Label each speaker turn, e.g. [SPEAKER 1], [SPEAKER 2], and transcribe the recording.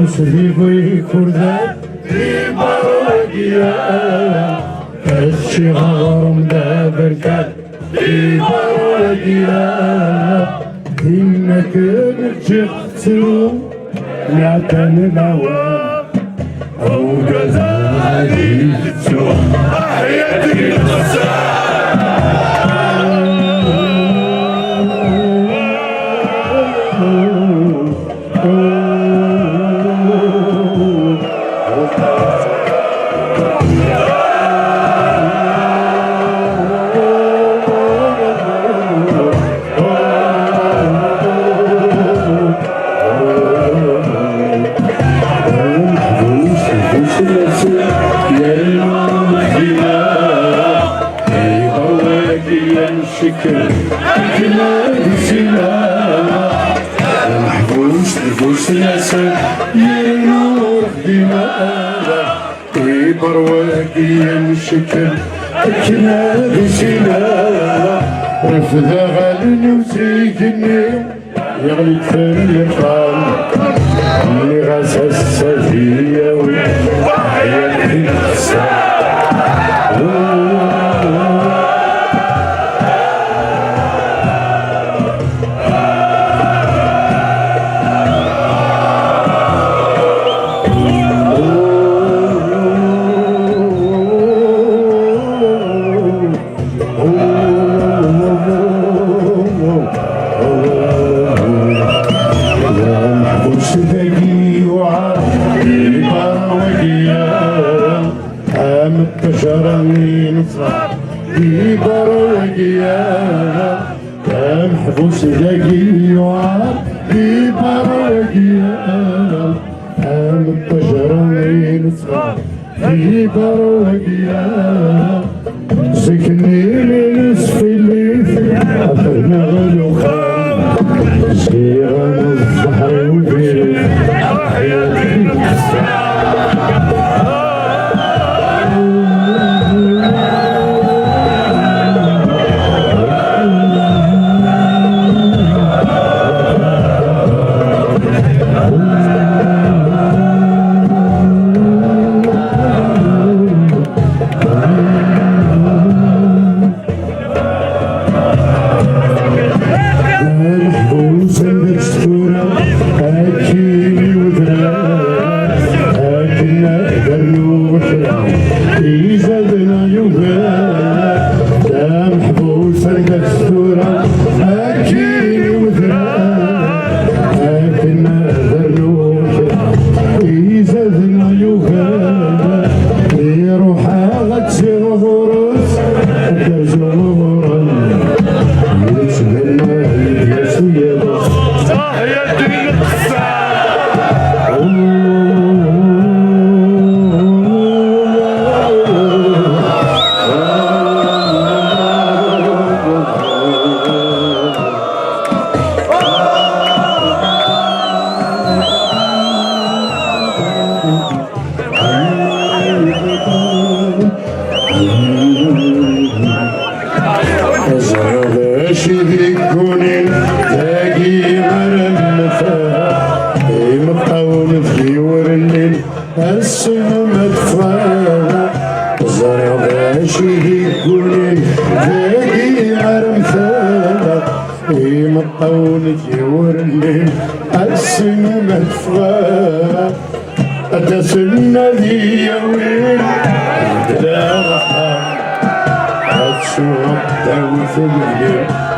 [SPEAKER 1] سبيبي كردان في بروديا هالشي غرم دا بركات في بروديا إنك نجحتو نعتن العوام أو غزالي جتو حياتي الغزال شكر كلاد سلام محبوس نفوس الأسد ينور دماغه برواقي شكر كلاد سلام رفض غالي وزيقني يغلي كفر اللي غاز السفية وحياة الإنسان في بروديا محبوس ذكي وعاد في بروديا الطشرين صار في بروديا سكني لنصف الليل أثرنا غلوخان صغيرة الصحر وفي حياتي مطونك يورني السنة مدفع أتسنى ذي يوين لا غفا أتشوق دوث الليل